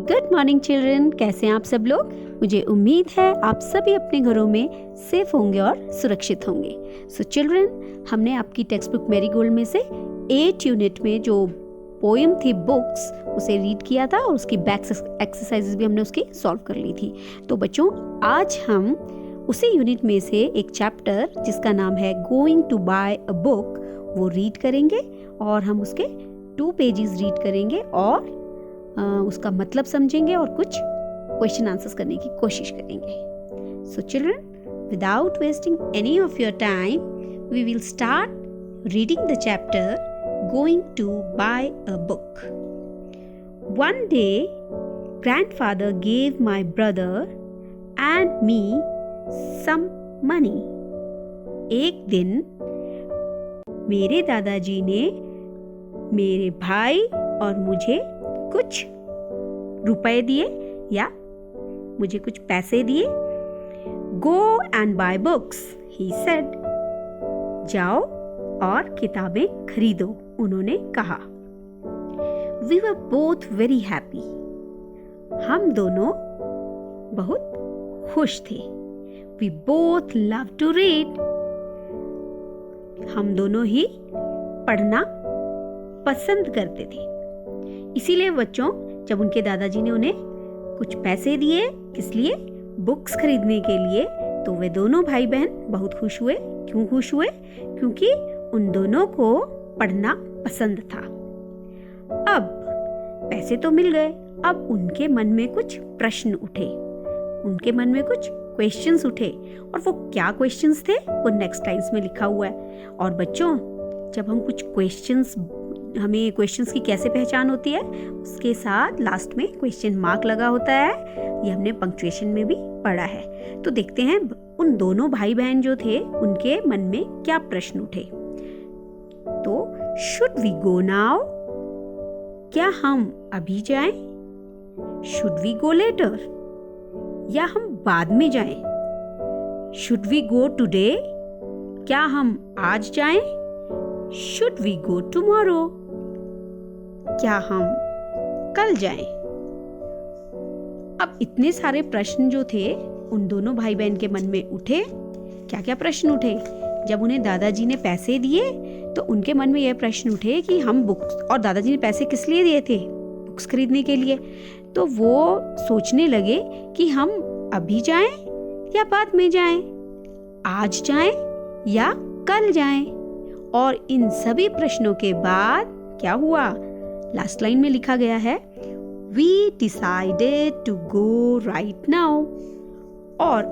Good morning children, कैसे हैं आप सब लोग। मुझे उम्मीद है आप सभी अपने घरों में सेफ होंगे और सुरक्षित होंगे। सो चिल्ड्रन, हमने आपकी टेक्स्ट बुक मैरीगोल्ड में से 8 यूनिट में जो पोएम थी बुक्स उसे रीड किया था और उसकी बैक एक्सरसाइजेस भी हमने उसकी सॉल्व कर ली थी। तो बच्चों, आज हम उसी यूनिट में से एक चैप्टर जिसका नाम है going to buy a book वो रीड करेंगे और हम उसके 2 पेजेस रीड करेंगे और उसका मतलब समझेंगे और कुछ क्वेश्चन आंसर्स करने की कोशिश करेंगे। So children, without wasting any of your time we will start reading the chapter Going to buy a book. One day, grandfather gave my brother and me some money. एक दिन मेरे दादाजी ने मेरे भाई और मुझे कुछ रुपए दिए या मुझे कुछ पैसे दिए। Go and buy books, he said. जाओ और किताबें खरीदो, उन्होंने कहा। We were both very happy. हम दोनों बहुत खुश थे। We both loved to read. हम दोनों ही पढ़ना पसंद करते थे। इसीलिए बच्चों, जब उनके दादाजी ने उन्हें कुछ पैसे दिए, किस लिए? बुक्स खरीदने के लिए, तो वे दोनों भाई बहन बहुत खुश हुए। क्यों खुश हुए? क्योंकि उन दोनों को पढ़ना पसंद था। अब पैसे तो मिल गए, अब उनके मन में कुछ प्रश्न उठे, उनके मन में कुछ क्वेश्चंस उठे। और वो क्या क्वेश्चंस थे वो नेक्स्ट लाइन्स में लिखा हुआ है। और बच्चों, जब हम कुछ क्वेश्चंस, हमें क्वेश्चंस की कैसे पहचान होती है, उसके साथ लास्ट में क्वेश्चन मार्क लगा होता है। ये हमने पंक्चुएशन में भी पढ़ा है। तो देखते हैं उन दोनों भाई बहन जो थे उनके मन में क्या प्रश्न उठे। तो शुड वी गो नाउ, क्या हम अभी जाएं? शुड वी गो लेटर, या हम बाद में जाएं? शुड वी गो टुडे, क्या हम आज जाएं? शुड वी गो टुमारो, क्या हम कल जाएं? अब इतने सारे प्रश्न जो थे उन दोनों भाई बहन के मन में उठे। क्या क्या प्रश्न उठे? जब उन्हें दादाजी ने पैसे दिए तो उनके मन में यह प्रश्न उठे कि हम बुक्स, और दादाजी ने पैसे किस लिए दिए थे? बुक्स खरीदने के लिए। तो वो सोचने लगे कि हम अभी जाएं या बाद में जाएं, आज जाएं या कल जाएं। और इन सभी प्रश्नों के बाद क्या हुआ? लास्ट लाइन में लिखा गया है, We decided to go right now. और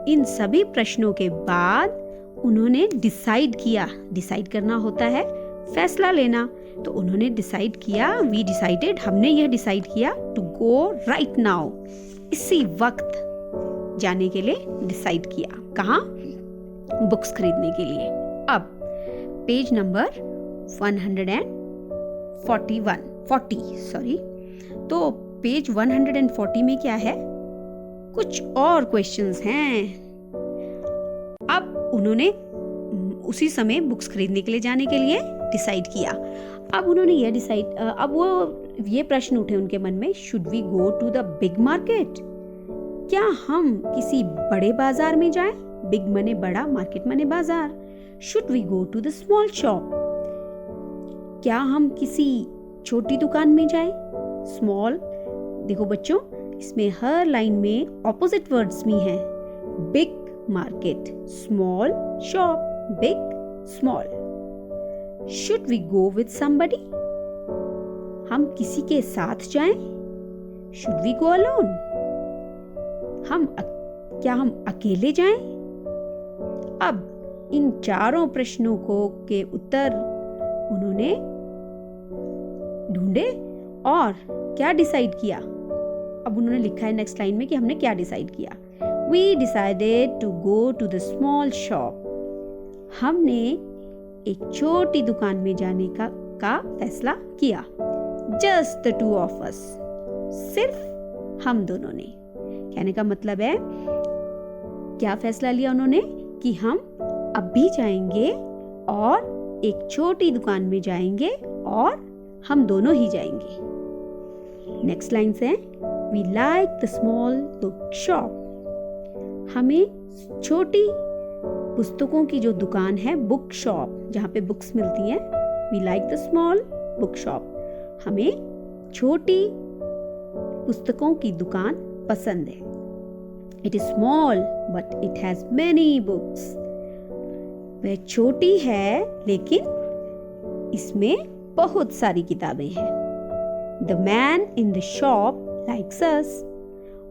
इन सभी प्रश्नों के बाद उन्होंने डिसाइड किया। डिसाइड करना होता है फैसला लेना। तो उन्होंने डिसाइड किया, वी डिसाइडेड, हमने यह डिसाइड किया, टू गो राइट नाउ, इसी वक्त जाने के लिए डिसाइड किया। कहाँ? बुक्स खरीदने के लिए। अब पेज नंबर 140 तो पेज 140 में क्या है? कुछ और क्वेश्चंस हैं। अब उन्होंने उसी समय बुक्स खरीदने के लिए जाने के लिए डिसाइड किया। अब उन्होंने अब वो ये प्रश्न उठे उनके मन में, should we go to the big market, क्या हम किसी बड़े बाजार में जाएं? बिग मने बड़ा, मार्केट मने बाजार। Should we go to the small shop, क्या हम किसी छोटी दुकान में जाएं? स्मॉल, देखो बच्चों, इसमें हर लाइन में ऑपोजिट वर्ड्स भी हैं। Big market, small shop, big, small. Should we go with somebody, हम किसी के साथ जाएं? शुड वी गो अलोन, क्या हम अकेले जाएं? अब इन चारों प्रश्नों के उत्तर उन्होंने ढूंढे और क्या डिसाइड किया। अब उन्होंने लिखा है नेक्स्ट लाइन में कि हमने क्या डिसाइड किया। We decided to go to the small shop. हमने एक छोटी दुकान में जाने का फैसला किया। Just the two of us. सिर्फ हम दोनों ने। कहने का मतलब है, क्या फैसला लिया उन्होंने? कि हम अभी जाएंगे और एक छोटी दुकान में जाएंगे और हम दोनों ही जाएंगे। नेक्स्ट लाइन से, we like the small book shop. हमें छोटी पुस्तकों की जो दुकान है, बुक शॉप, जहाँ पे बुक्स मिलती हैं, we like the small book shop. हमें छोटी पुस्तकों की दुकान पसंद है। It is small but it has many books. वह छोटी है लेकिन इसमें बहुत सारी किताबें हैं। The man in the shop likes us.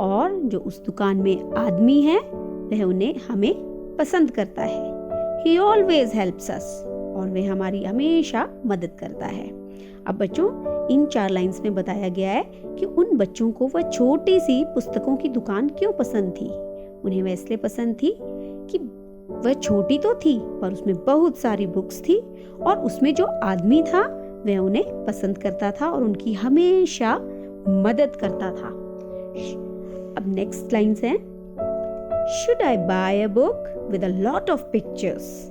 और जो उस दुकान में आदमी है वह उन्हें हमें पसंद करता है। ही ऑलवेज हेल्प्स अस। और वह हमारी हमेशा मदद करता है। अब बच्चों, इन 4 लाइंस में बताया गया है कि उन बच्चों को वह छोटी सी पुस्तकों की दुकान क्यों पसंद थी। उन्हें वह इसलिए पसंद थी कि वह छोटी तो थी पर उसमें बहुत सारी बुक्स थी और उसमें जो आदमी था वह उन्हें पसंद करता था और उनकी हमेशा मदद करता था। अब नेक्स्ट लाइन्स हैं, should I buy a book with a lot of pictures.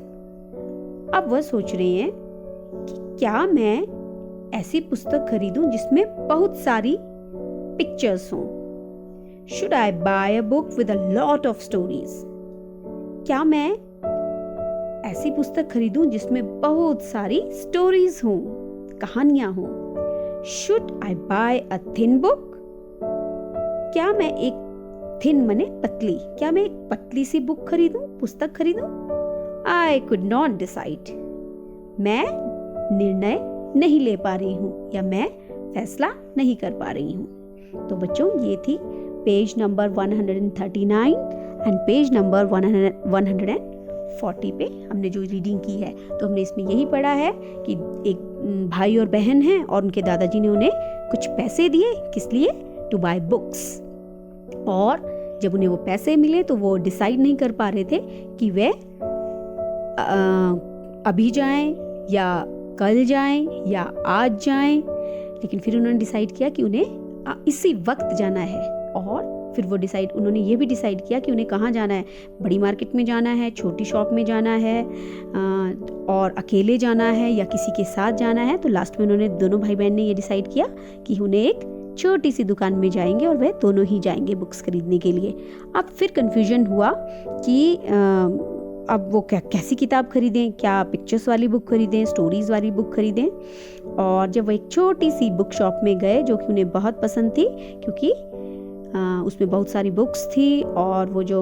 अब वह सोच रहे हैं कि क्या मैं ऐसी पुस्तक खरीदूं जिसमें बहुत सारी पिक्चर्स हों। Should I buy a book with a lot of stories. क्या मैं ऐसी पुस्तक खरीदूं जिसमें बहुत सारी स्टोरीज हों, कहानियां हों। Should I buy a thin book. क्या मैं एक थिन मने पतली, क्या मैं एक पतली सी बुक खरीदूं, पुस्तक खरीदूं। I could not decide. मैं निर्णय नहीं ले पा रही हूँ या मैं फैसला नहीं कर पा रही हूँ। तो बच्चों, ये थी page number 139 and page number 140 पे हमने जो रीडिंग की है। तो हमने इसमें यही पढ़ा है कि एक भाई और बहन हैं और उनके दादाजी ने उन्हें कुछ पैसे दिए, किस लिए, टू बाय बुक्स। और जब उन्हें वो पैसे मिले तो वो डिसाइड नहीं कर पा रहे थे कि वे अभी जाएं या कल जाएं या आज जाएं, लेकिन फिर उन्होंने डिसाइड किया कि उन्हें इसी वक्त जाना है। और फिर वो उन्होंने ये भी डिसाइड किया कि उन्हें कहाँ जाना है, बड़ी मार्केट में जाना है, छोटी शॉप में जाना है, और अकेले जाना है या किसी के साथ जाना है। तो लास्ट में उन्होंने, दोनों भाई बहन ने ये डिसाइड किया कि उन्हें एक छोटी सी दुकान में जाएंगे और वह दोनों ही जाएंगे बुक्स खरीदने के लिए। अब फिर कंफ्यूजन हुआ कि अब वो कैसी किताब खरीदें, क्या पिक्चर्स वाली बुक खरीदें, स्टोरीज वाली बुक खरीदें। और जब वो एक छोटी सी बुक शॉप में गए जो कि उन्हें बहुत पसंद थी, क्योंकि उसमें बहुत सारी बुक्स थी और वो जो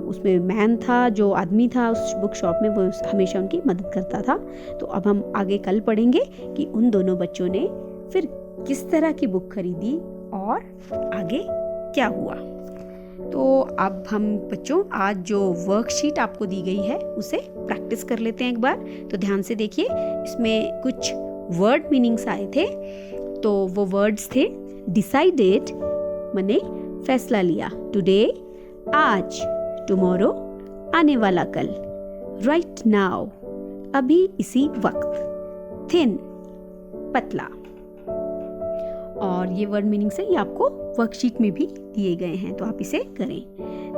उसमें मैन था, जो आदमी था उस बुक शॉप में, वो हमेशा उनकी मदद करता था। तो अब हम आगे कल पढ़ेंगे कि उन दोनों बच्चों ने फिर किस तरह की बुक खरीदी और आगे क्या हुआ। तो अब हम बच्चों आज जो वर्कशीट आपको दी गई है उसे प्रैक्टिस कर लेते हैं एक बार। तो ध्यान से देखिए, इसमें कुछ वर्ड मीनिंग्स आए थे। तो वो वर्ड्स थे डिसाइडेड माने फैसला लिया, टुडे आज, टुमारो आने वाला कल, राइट नाउ अभी इसी वक्त, थिन पतला। और ये वर्ड मीनिंग से ये आपको वर्कशीट में भी दिए गए हैं, तो आप इसे करें।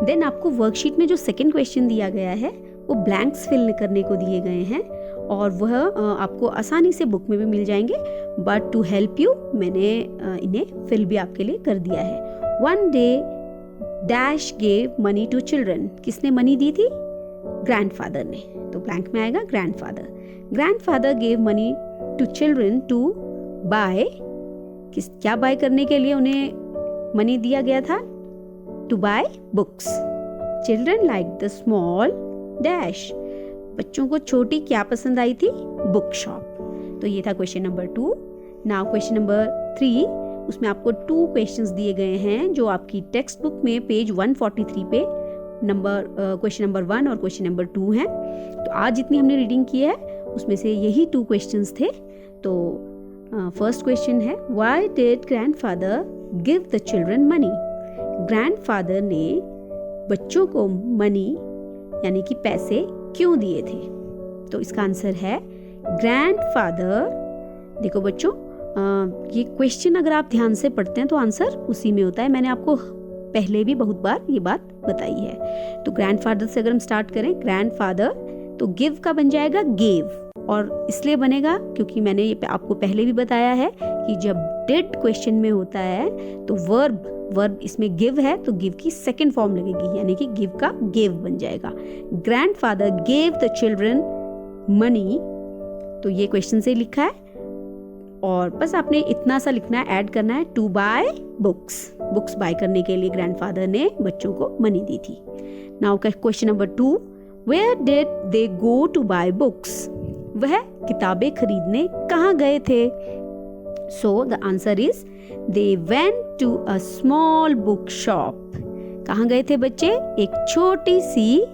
देन आपको वर्कशीट में जो सेकंड क्वेश्चन दिया गया है वो ब्लैंक्स फिल करने को दिए गए हैं और वह आपको आसानी से बुक में भी मिल जाएंगे, बट टू हेल्प यू मैंने इन्हें फिल भी आपके लिए कर दिया है। One day dash gave money to children. किसने मनी दी थी? ग्रैंडफादर ने। तो ब्लैंक में आएगा grandfather. Grandfather gave money to children to buy, क्या बाय करने के लिए उन्हें मनी दिया गया था? To buy books. Children like the small dash. बच्चों को छोटी क्या पसंद आई थी? Book shop. तो ये था question number 2। Now question number 3, उसमें आपको 2 क्वेश्चंस दिए गए हैं जो आपकी टेक्स्ट बुक में पेज 143 पे क्वेश्चन नंबर 1 और क्वेश्चन नंबर 2 हैं। तो आज जितनी हमने रीडिंग की है उसमें से यही 2 क्वेश्चंस थे। तो फर्स्ट क्वेश्चन है, why did grandfather give the children money? Grandfather ने बच्चों को मनी यानी कि पैसे क्यों दिए थे? तो इसका आंसर है ग्रैंडफादर। देखो बच्चों, ये क्वेश्चन अगर आप ध्यान से पढ़ते हैं तो आंसर उसी में होता है। मैंने आपको पहले भी बहुत बार ये बात बताई है। तो ग्रैंडफादर से अगर हम स्टार्ट करें, ग्रैंडफादर, तो गिव का बन जाएगा गेव, और इसलिए बनेगा क्योंकि मैंने ये आपको पहले भी बताया है कि जब डिड क्वेश्चन में होता है तो वर्ब इसमें गिव है तो गिव की सेकंड फॉर्म लगेगी, यानी कि गिव का गेव बन जाएगा। Grandfather gave the children money, तो ये क्वेश्चन से लिखा है और बस आपने इतना सा लिखना है, ऐड करना है टू बाय बुक्स बाय करने के लिए ग्रैंडफादर ने बच्चों को मनी दी थी। Now question number 2, where did they go to buy books, वह किताबें खरीदने कहाँ गए थे? So the answer is they went to a small book shop. कहाँ गए थे बच्चे? एक छोटी सी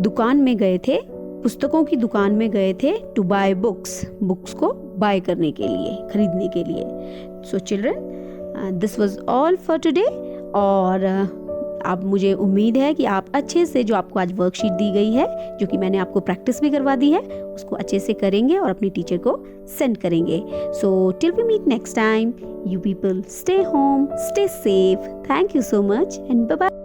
दुकान में गए थे, पुस्तकों की दुकान में गए थे। टू बाय बुक्स को बाय करने के लिए, खरीदने के लिए। So children, this was all for today. और अब मुझे उम्मीद है कि आप अच्छे से, जो आपको आज वर्कशीट दी गई है, जो कि मैंने आपको प्रैक्टिस भी करवा दी है, उसको अच्छे से करेंगे और अपनी टीचर को सेंड करेंगे। So till we meet next time, you people stay home, stay safe. Thank you so much and bye bye.